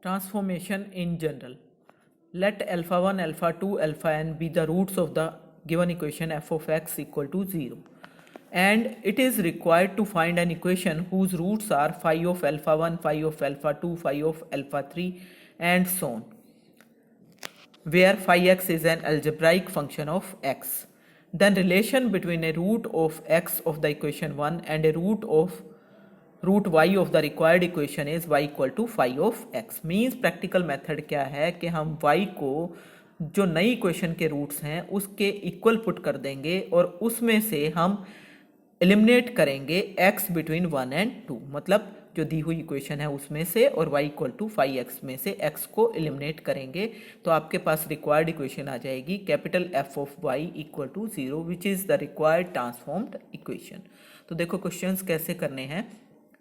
Transformation in general. Let alpha 1, alpha 2, alpha n be the roots of the given equation f of x equal to 0. And it is required to find an equation whose roots are phi of alpha 1, phi of alpha 2, phi of alpha 3 and so on, where phi x is an algebraic function of x. Then relation between a root of x of the equation 1 and a root y of the required equation is y equal to phi of x. Means practical method क्या है कि हम y को जो नई equation के roots हैं उसके इक्वल पुट कर देंगे और उसमें से हम एलिमिनेट करेंगे x बिटवीन 1 एंड 2, मतलब जो दी हुई इक्वेशन है उसमें से, और y equal to phi x में से x को एलिमिनेट करेंगे तो आपके पास रिक्वायर्ड इक्वेशन आ जाएगी capital f of y equal to 0 which is the required transformed equation. तो देखो क्वेश्चंस कैसे करने हैं.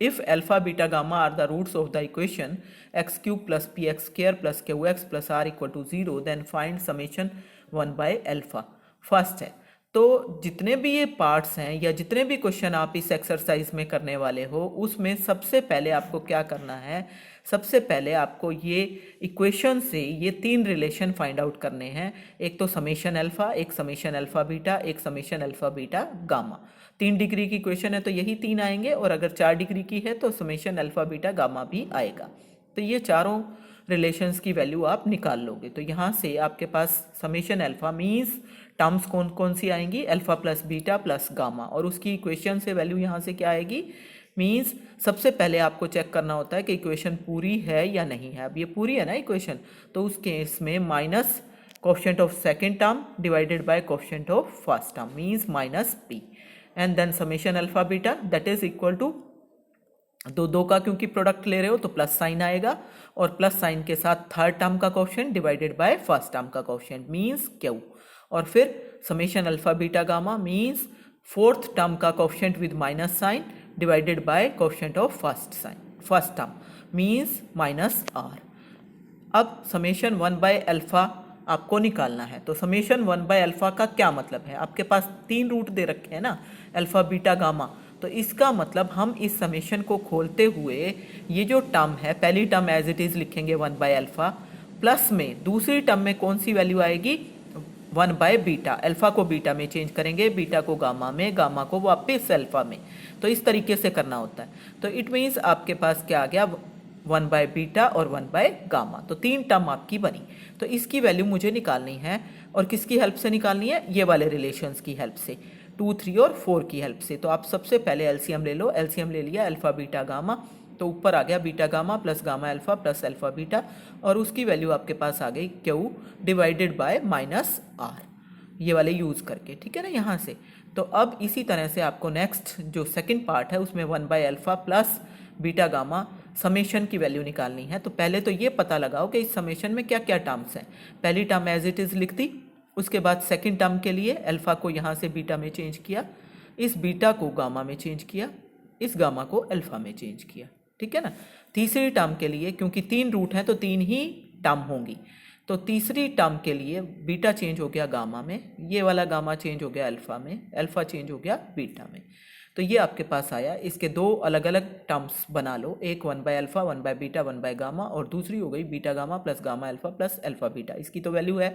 If alpha, beta, gamma are the roots of the equation x cube plus px square plus qx plus r equal to 0, then find summation 1 by alpha. First है तो जितने भी ये पार्ट्स हैं या जितने भी क्वेश्चन आप इस एक्सरसाइज में करने वाले हो उसमें सबसे पहले आपको क्या करना है, सबसे पहले आपको ये इक्वेशन से ये तीन रिलेशन फाइंड आउट करने हैं. एक तो समेशन अल्फा, एक समेशन अल्फा बीटा, एक summation alpha beta gamma. 3 degree की इक्वेशन है तो यही 3 आएंगे, और अगर 4 डिग्री की है तो समेशन अल्फा बीटा गामा भी आएगा. तो ये चारों रिलेशंस की वैल्यू आप निकाल लोगे. तो यहाँ से आपके पास समेशन अल्फा मीन्स टर्म्स कौन कौन सी आएंगी, alpha plus beta plus gamma, और उसकी इक्वेशन से वैल्यू यहाँ से क्या आएगी. मीन्स सबसे पहले आपको चेक करना होता है कि इक्वेशन पूरी है या नहीं है. अब ये पूरी है ना इक्वेशन, तो उस केस में minus coefficient of second term divided by coefficient of first term means minus p, and then summation alpha beta that is equal to दो का क्योंकि प्रोडक्ट ले रहे हो तो प्लस साइन आएगा, और प्लस साइन के साथ थर्ड टर्म का coefficient divided by first term का कोएफिशिएंट मीन्स क्यू, और फिर summation alpha beta gamma means fourth term का coefficient with minus sine divided by coefficient of first term means minus r. अब summation 1 by alpha आपको निकालना है. तो summation 1 by alpha का क्या मतलब है, आपके पास 3 रूट दे रखे हैं ना, अल्फा बीटा गामा, तो इसका मतलब हम इस समेशन को खोलते हुए ये जो टर्म है पहली टर्म एज इट इज लिखेंगे 1 बाय अल्फा, प्लस में दूसरी टर्म में कौन सी वैल्यू आएगी 1 बाय बीटा. अल्फा को बीटा में चेंज करेंगे, बीटा को गामा में, गामा को वापस अल्फा में. तो इस तरीके से करना होता है. तो इट मीन्स आपके पास क्या आ गया 1 बाय बीटा और 1 बाय गामा. तो 3 टर्म आपकी बनी. तो इसकी वैल्यू मुझे निकालनी है, और किसकी हेल्प से निकालनी है, ये वाले रिलेशंस की हेल्प से, 2, 3 और 4 की हेल्प से. तो आप सबसे पहले एलसीएम ले लो. एलसीएम ले लिया अल्फा बीटा गामा, तो ऊपर आ गया beta gamma plus gamma alpha plus alpha beta, और उसकी वैल्यू आपके पास आ गई q divided by minus r, ये वाले यूज़ करके. ठीक है ना यहाँ से. तो अब इसी तरह से आपको नेक्स्ट जो सेकंड पार्ट है उसमें 1 by alpha plus beta gamma summation की वैल्यू निकालनी है. तो पहले तो ये पता लगाओ कि इस समेशन में क्या क्या टर्म्स हैं. पहली टर्म एज इट इज़ लिख दी, उसके बाद सेकंड टर्म के लिए अल्फा को यहाँ से बीटा में चेंज किया, इस बीटा को गामा में चेंज किया, इस गामा को अल्फा में चेंज किया. ठीक है ना. तीसरी टर्म के लिए क्योंकि 3 रूट हैं तो 3 ही टर्म होंगी, तो तीसरी टर्म के लिए बीटा चेंज हो गया गामा में, ये वाला गामा चेंज हो गया अल्फा में, अल्फा चेंज हो गया बीटा में. तो ये आपके पास आया. इसके 2 अलग अलग टर्म्स बना लो, एक 1 by alpha 1 by beta 1 by gamma, और दूसरी हो गई beta gamma plus gamma alpha plus alpha beta. इसकी तो वैल्यू है,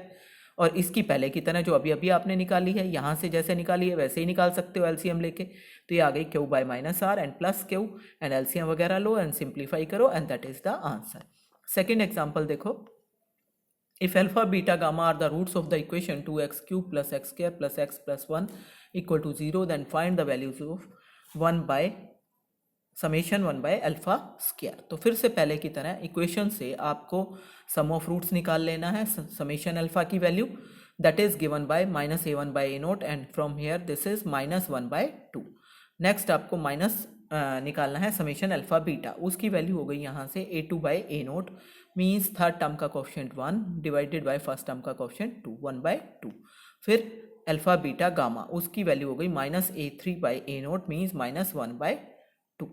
और इसकी पहले की तरह जो अभी अभी आपने निकाली है यहाँ से जैसे निकाली है वैसे ही निकाल सकते हो एलसीएम लेके. तो ये आ गई q by minus r and plus q, and LCM वगैरह लो एंड सिंप्लीफाई करो, and that is the answer. Second example देखो. If alpha, beta, gamma are the roots of the equation 2x cube plus x square plus x plus 1 equal to 0, then find the values of 1 by summation 1 by alpha square. तो फिर से पहले की तरह equation से आपको सम of roots निकाल लेना है. समेशन अल्फा की value that is given by minus a1 by a naught, and from here this is minus 1 by 2. Next आपको माइनस निकालना है समेशन अल्फा बीटा, उसकी वैल्यू हो गई यहाँ से a2 by a naught means third term का coefficient 1 divided by first term का कोएफिशिएंट 2 1 बाय 2. फिर अल्फा बीटा गामा, उसकी वैल्यू हो गई minus a3 bye a naught means minus 1 by 2.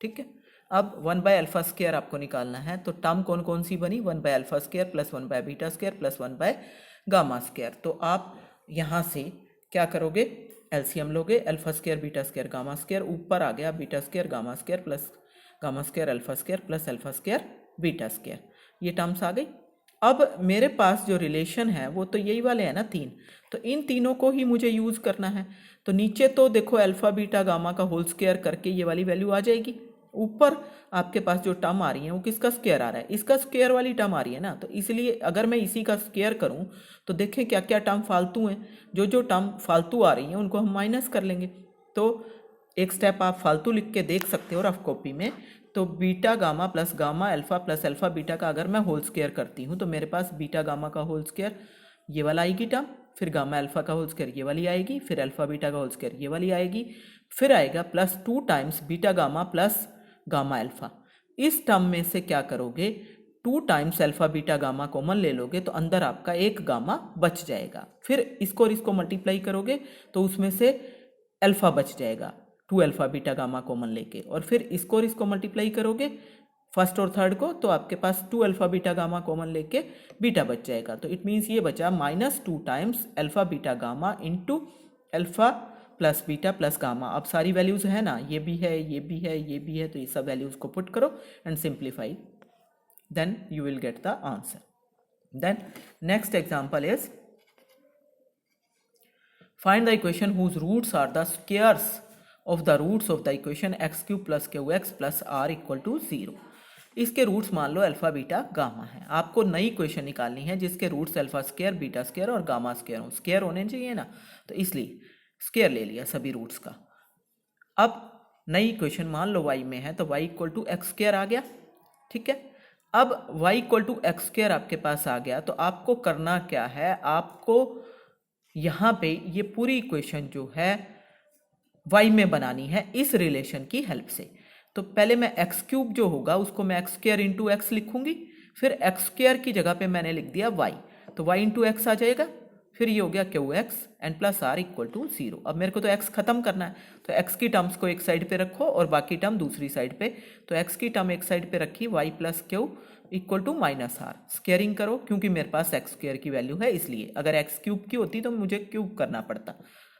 ठीक है. अब 1 बाय अल्फा स्क्वायर आपको निकालना है. तो टर्म कौन कौन सी बनी, 1 by alpha square plus 1 by beta square plus 1 by gamma square. तो आप यहाँ से क्या करोगे, एलसीएम लोगे, alpha square beta square gamma square, ऊपर आ गया beta square gamma square plus gamma square alpha square plus alpha square beta square. ये टर्म्स आ गई। अब मेरे पास जो रिलेशन है वो तो यही वाले हैं ना 3, तो इन तीनों को ही मुझे यूज़ करना है। तो नीचे तो देखो अल्फ़ा बीटा गामा का होल स्क्वायर करके ये वाली वैल्यू आ जाएगी। ऊपर आपके पास जो टर्म आ रही है वो किसका स्क्वायर आ रहा है, इसका स्क्वायर वाली टर्म आ रही है ना। तो इसलिए अगर मैं इसी का स्क्वायर करूं तो देखें क्या क्या टर्म फालतू हैं। जो जो टर्म फालतू आ रही हैं उनको हम माइनस कर लेंगे। तो एक स्टेप आप फालतू लिख के देख सकते हो रफ कॉपी में। तो beta gamma plus gamma alpha plus alpha beta का अगर मैं होल स्क्वायर करती हूँ तो मेरे पास बीटा गामा का होल स्क्वायर ये वाला आएगी टर्म, फिर गामा अल्फ़ा का होल स्क्वायर ये वाली आएगी, फिर अल्फ़ा बीटा का होल स्क्वायर ये वाली आएगी, फिर आएगा plus 2 times beta gamma plus gamma alpha. इस टर्म में से क्या करोगे, 2 times alpha beta gamma common ले लोगे तो अंदर आपका एक गामा बच जाएगा। फिर इसको और इसको मल्टीप्लाई करोगे तो उसमें से अल्फ़ा बच जाएगा 2 अल्फ़ा बीटा गामा कॉमन लेके, और फिर इसको और इसको मल्टीप्लाई करोगे फर्स्ट और थर्ड को तो आपके पास 2 अल्फ़ा बीटा गामा कॉमन लेके बीटा बच जाएगा। तो इट मीन्स ये बचा -2 times alpha beta gamma into alpha plus beta plus gamma. अब सारी वैल्यूज़ है ना, ये भी है ये भी है ये भी है, तो ये सब वैल्यूज़ को पुट करो and simplify, then you will get the answer. Then next example is find the equation whose roots are the squares of the roots of the equation x³ + qx + r = 0। इसके roots मान लो alpha beta gamma है। आपको नई equation निकालनी है जिसके roots alpha square beta square और gamma square हो। स्क्वायर होने चाहिए ना, तो इसलिए स्क्वायर ले लिया सभी रूट्स का। अब नई इक्वेशन मान लो y में है तो y = x² आ गया, ठीक है। अब y = x² आपके पास आ गया तो आपको करना क्या है, आपको यहाँ पे ये पूरी इक्वेशन जो है y में बनानी है इस रिलेशन की हेल्प से। तो पहले मैं x³ जो होगा उसको मैं x² × x लिखूंगी, फिर x² की जगह पे मैंने लिख दिया y, तो y × x आ जाएगा, फिर ये हो गया qx एंड प्लस r = 0। अब मेरे को तो x खत्म करना है, तो x की टर्म्स को एक साइड पे रखो और बाकी टर्म दूसरी साइड पे। तो x की टर्म एक साइड पे रखी, y + q = -r, स्क्वेयरिंग करो क्योंकि मेरे पास x² की वैल्यू है इसलिए। अगर x³ की होती तो मुझे क्यूब करना पड़ता,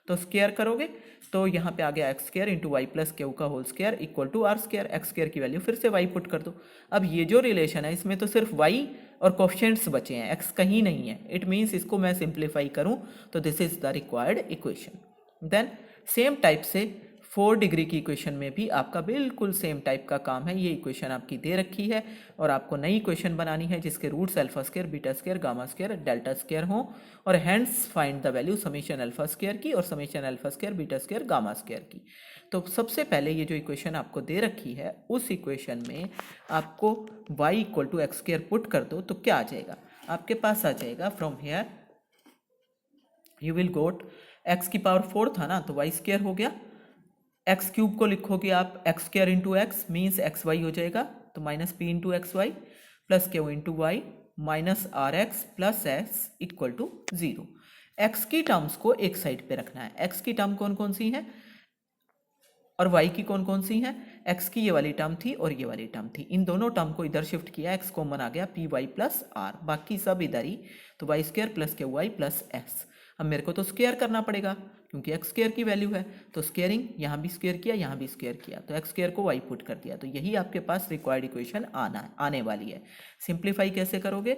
तो स्क्वायर करोगे तो यहाँ पे आ गया x² × y + q का होल स्क्वायर = r²। x² की वैल्यू फिर से y पुट कर दो। अब ये जो रिलेशन है इसमें तो सिर्फ y और कोफिशिएंट्स बचे हैं, x कहीं नहीं है। इट मीन्स इसको मैं सिंप्लीफाई करूँ तो this is the required equation. Then same type से 4 डिग्री की इक्वेशन में भी आपका बिल्कुल सेम टाइप का काम है। ये इक्वेशन आपकी दे रखी है और आपको नई इक्वेशन बनानी है जिसके रूट्स अल्फा² beta square gamma square delta square हो, और hence find the value summation अल्फा² की और समेशन अल्फा² बीटा स्क्वायर गामा स्क्वायर की। तो सबसे पहले ये जो इक्वेशन आपको दे रखी है उस इक्वेशन में आपको y = x² पुट कर दो तो क्या आ जाएगा, आपके पास आ जाएगा from here you will got x⁴ था ना, तो y² हो गया। x³ को लिखोगे आप x² × x मीन्स xy हो जाएगा, तो -p × xy + q × y -rx + s = 0। x की टर्म्स को एक साइड पे रखना है। x की टर्म कौन कौन सी है और y की कौन कौन सी है। x की ये वाली टर्म थी और ये वाली टर्म थी, इन दोनों टर्म को इधर शिफ्ट किया, x कॉमन आ गया py + r, बाकी सब इधर ही, तो y² + qy + s। अब मेरे को तो स्क्वायर करना पड़ेगा क्योंकि x² की वैल्यू है, तो स्क्वेयरिंग यहाँ भी स्क्वायर किया यहाँ भी स्क्वायर किया, तो x² को y पुट कर दिया, तो यही आपके पास रिक्वायर्ड इक्वेशन आने वाली है। सिंप्लीफाई कैसे करोगे,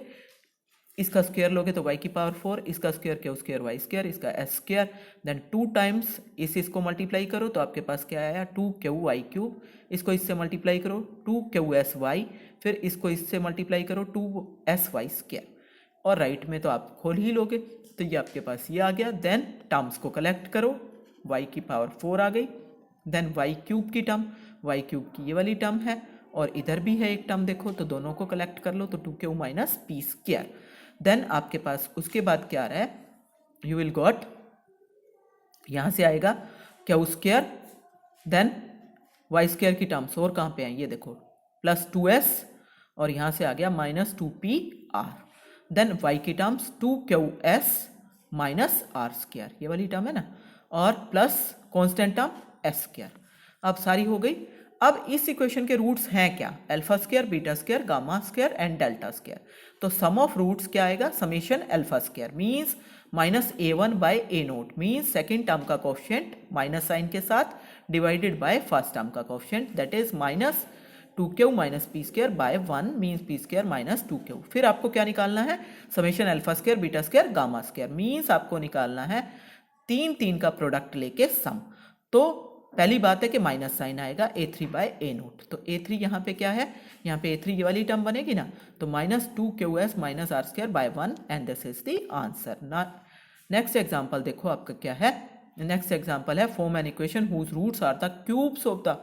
इसका स्क्वायर लोगे तो y⁴, इसका स्क्वायर q² y², इसका s², देन 2 टाइम्स इसको मल्टीप्लाई करो तो आपके पास क्या आया 2qy³, इसको इससे मल्टीप्लाई करो 2qsy, फिर इसको इससे मल्टीप्लाई करो 2sy², और राइट में तो आप खोल ही लोगे, तो ये आपके पास ये आ गया। देन टर्म्स को कलेक्ट करो, y⁴ आ गई, देन y³ की टर्म, y³ की ये वाली टर्म है और इधर भी है एक टर्म देखो, तो दोनों को कलेक्ट कर लो तो 2q - p²। देन आपके पास उसके बाद क्या आ रहा है, यू विल गॉट यहां से आएगा q², देन y² की टर्म्स और कहाँ पे हैं ये देखो +2s, और यहां से आ गया -2pr, देन y की टर्म्स 2qs - r², ये वाली टर्म है ना, और प्लस कांस्टेंट टर्म s²। अब सारी हो गई। अब इस इक्वेशन के रूट्स हैं क्या, अल्फा² beta square gamma square and delta square. तो सम ऑफ रूट्स क्या आएगा, समेशन अल्फा² means -a1/a0 means second term का कोफिशिएंट माइनस साइन के साथ डिवाइडेड बाय फर्स्ट टर्म का coefficient, that is 2q minus p square by 1 means p square minus 2q। फिर आपको क्या निकालना है, summation alpha square beta square gamma square, means आपको निकालना है 3 का प्रोडक्ट लेके सम। तो पहली बात है कि माइनस साइन आएगा a3 बाय a0, तो a3 यहाँ पे क्या है, यहाँ पे a3 ये वाली टर्म बनेगी ना, तो minus 2qs minus r square by 1 and this is the answer. ना नेक्स्ट एग्जाम्पल देखो आपका क्या है, नेक्स्ट एग्जाम्पल है form an equation whose roots are the cubes of the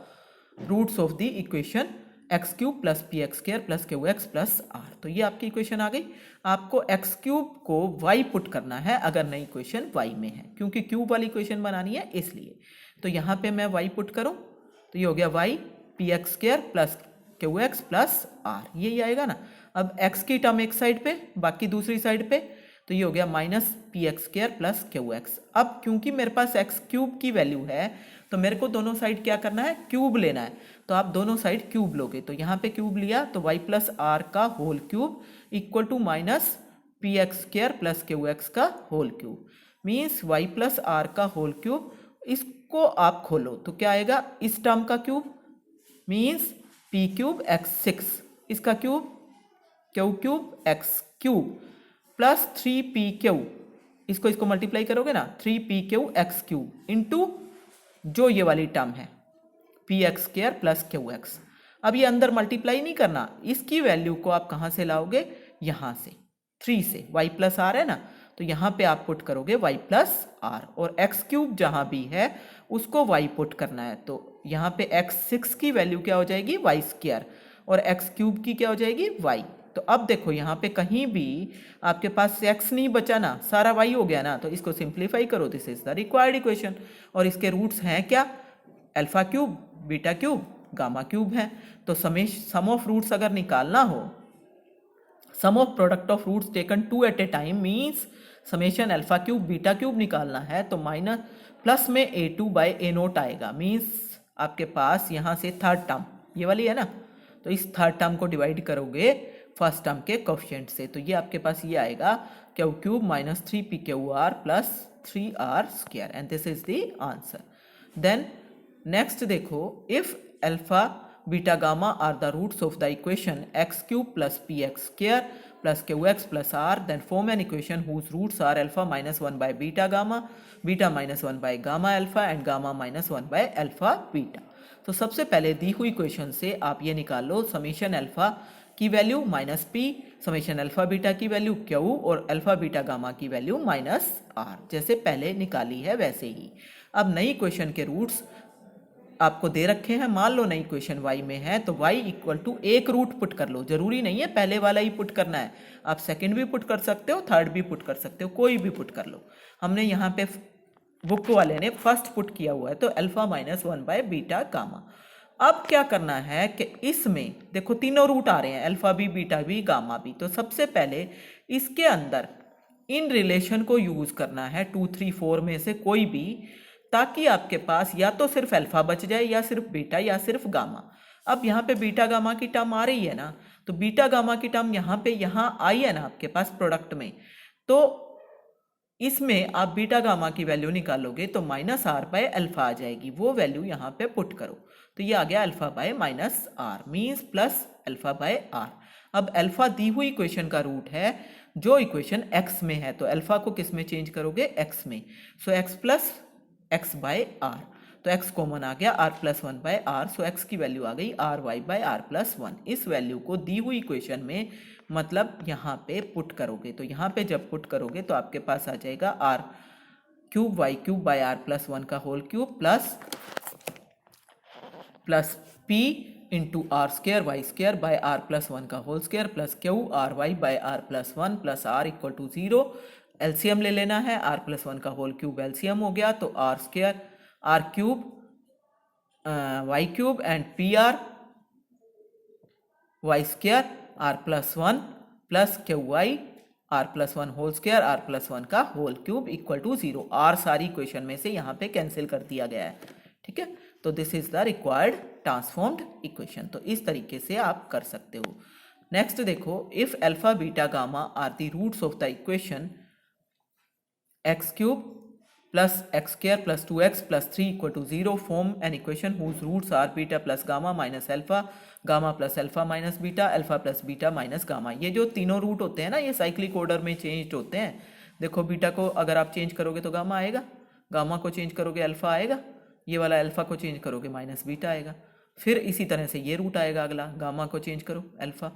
roots of the equation x cube plus p x square plus q x plus r. तो ये आपकी equation आ गई। आपको एक्स क्यूब को वाई पुट करना है अगर नई इक्वेशन वाई में है, क्योंकि क्यूब वाली इक्वेशन बनानी है इसलिए। तो यहाँ पे मैं वाई पुट करूँ तो ये हो गया y p x square plus q x plus r, यही आएगा ना। अब एक्स की टर्म एक साइड पे, बाकी दूसरी साइड पे, तो ये हो गया minus p x square plus q x. अब क्योंकि मेरे पास एक्स क्यूब की वैल्यू है तो मेरे को दोनों साइड क्या करना है, क्यूब लेना है। तो आप दोनों साइड क्यूब लोगे, तो यहाँ पे क्यूब लिया तो वाई प्लस आर का whole cube equal to minus p x square plus q x का whole cube, means y plus r का होल क्यूब। इसको आप खोलो तो क्या आएगा, इस टर्म का cube means p cube x 6, इसका cube q cube x cube plus 3pq, इसको मल्टीप्लाई करोगे ना 3pq एक्स क्यूब इंटू जो ये वाली टर्म है P x square plus q x. अब ये अंदर मल्टीप्लाई नहीं करना, इसकी वैल्यू को आप कहाँ से लाओगे, यहाँ से 3 से, वाई प्लस आर है ना, तो यहाँ पे आप पुट करोगे वाई प्लस आर, और एक्स क्यूब जहाँ भी है उसको वाई पुट करना है। तो यहाँ पे x6 की वैल्यू क्या हो जाएगी, वाई स्क्वायर, और एक्स क्यूब की क्या हो जाएगी, वाई। तो अब देखो यहाँ पे कहीं भी आपके पास x नहीं बचा ना, सारा y हो गया ना, तो इसको सिंप्लीफाई करो, this is the required equation. और इसके रूट्स हैं क्या, alpha cube beta cube gamma cube है। तो सम ऑफ रूट्स अगर निकालना हो, sum of product of roots taken 2 at a time means summation alpha cube beta cube निकालना है, तो माइनस प्लस में a2 बाई a0 आएगा, मीन्स आपके पास यहाँ से थर्ड टर्म ये वाली है ना, तो इस थर्ड टर्म को डिवाइड करोगे फर्स्ट टर्म के कोफिशिएंट से, तो ये आपके पास ये आएगा q cube minus 3pqr plus 3r square, and this is the answer. Then next देखो, if alpha beta gamma are the roots of the equation x cube plus p x square plus q x plus r, then form an equation whose roots are alpha minus 1 by beta gamma, beta minus 1 by gamma alpha and gamma minus 1 by alpha beta. तो सबसे पहले दी हुई equation से आप ये निकाल लो, summation alpha की value minus P, summation alpha beta की वैल्यू क्यू, और अल्फा बीटा गामा की वैल्यू माइनस आर, जैसे पहले निकाली है वैसे ही। अब नई इक्वेशन के रूट्स आपको दे रखे हैं, मान लो नई इक्वेशन y में है तो y इक्वल टू एक रूट पुट कर लो, जरूरी नहीं है पहले वाला ही पुट करना है, आप सेकंड भी पुट कर सकते हो, थर्ड भी पुट कर सकते हो, कोई भी पुट कर लो। हमने यहाँ पे बुक वाले ने फर्स्ट पुट किया हुआ है, तो alpha minus 1 by beta gamma. अब क्या करना है कि इसमें देखो तीनों रूट आ रहे हैं, अल्फा भी बीटा भी गामा भी, तो सबसे पहले इसके अंदर इन रिलेशन को यूज करना है 2 3 4 में से कोई भी, ताकि आपके पास या तो सिर्फ अल्फा बच जाए या सिर्फ बीटा या सिर्फ गामा। अब यहाँ पे बीटा गामा की टर्म आ रही है ना, तो बीटा गामा की टर्म यहाँ पे यहाँ आई है ना आपके पास प्रोडक्ट में, तो इसमें आप बीटा गामा की वैल्यू निकालोगे तो माइनस आर बाय अल्फा आ जाएगी, वो वैल्यू यहाँ पे पुट करो, तो ये आ गया alpha by minus r means plus alpha by r. अब अल्फा दी हुई इक्वेशन का रूट है जो इक्वेशन एक्स में है, तो अल्फा को किस में चेंज करोगे, एक्स में, so x plus x by r, तो x कॉमन आ गया r plus 1 by r, so x की वैल्यू आ गई r y by r plus 1। इस वैल्यू को दी हुई इक्वेशन में मतलब यहाँ पे पुट करोगे, तो यहाँ पे जब पुट करोगे तो आपके पास आ जाएगा r cube y cube by r plus 1 का whole cube plus p into r square y square by r plus 1 का whole square plus q r y by r plus 1 plus r equal to 0। LCM ले लेना है, are plus 1 का whole cube LCM हो गया, तो r square r cube y cube and p r y square r plus 1 plus q y r plus 1 whole square r plus 1 का whole cube equal to 0। आर सारी equation में से यहाँ पे कैंसिल कर दिया गया है, ठीक है। तो this is the required transformed equation, तो इस तरीके से आप कर सकते हो। नेक्स्ट देखो, if alpha beta gamma are the roots of the equation x cube plus x square plus 2x plus 3 equal to 0, form an equation whose roots are beta plus gamma minus alpha gamma plus alpha minus beta, alpha plus beta minus gamma. ये जो तीनों root होते हैं ना, ये cyclic order में change होते हैं। देखो बीटा को अगर आप चेंज करोगे तो गामा आएगा, गामा को चेंज करोगे अल्फा आएगा, ये वाला अल्फा को चेंज करोगे माइनस बीटा आएगा। फिर इसी तरह से ये रूट आएगा अगला, गामा को चेंज करो अल्फा,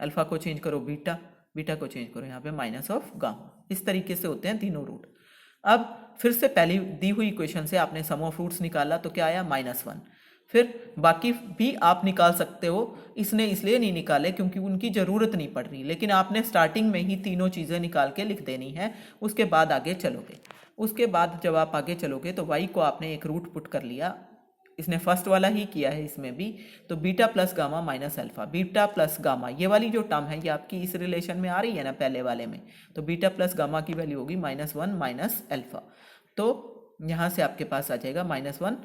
अल्फा को चेंज करो बीटा, बीटा को चेंज करो यहाँ पे माइनस ऑफ गामा। इस तरीके से होते हैं तीनों रूट। अब फिर से पहली दी हुई इक्वेशन से आपने सम ऑफ रूट्स निकाला तो क्या आया -1। फिर बाकी भी आप निकाल सकते हो, इसने इसलिए नहीं निकाले क्योंकि उनकी ज़रूरत नहीं पड़ रही, लेकिन आपने स्टार्टिंग में ही तीनों चीज़ें निकाल के लिख देनी है, उसके बाद आगे चलोगे। उसके बाद जब आप आगे चलोगे तो y को आपने एक रूट पुट कर लिया, इसने फर्स्ट वाला ही किया है इसमें भी, तो beta plus gamma minus alpha, beta plus gamma ये वाली जो टर्म है ये आपकी इस रिलेशन में आ रही है ना पहले वाले में, तो बीटा प्लस गामा की वैल्यू होगी -1 माइनस अल्फा। तो यहाँ से आपके पास आ जाएगा -1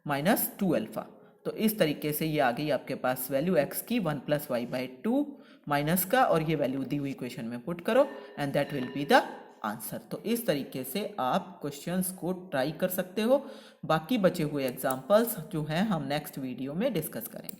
माइनस 2 अल्फा। तो इस तरीके से ये आ गई आपके पास वैल्यू x की 1 + y/2 माइनस का, और ये वैल्यू दी हुई इक्वेशन में पुट करो and that will be the answer. तो इस तरीके से आप क्वेश्चंस को ट्राई कर सकते हो। बाकी बचे हुए एग्जांपल्स जो हैं हम नेक्स्ट वीडियो में डिस्कस करेंगे।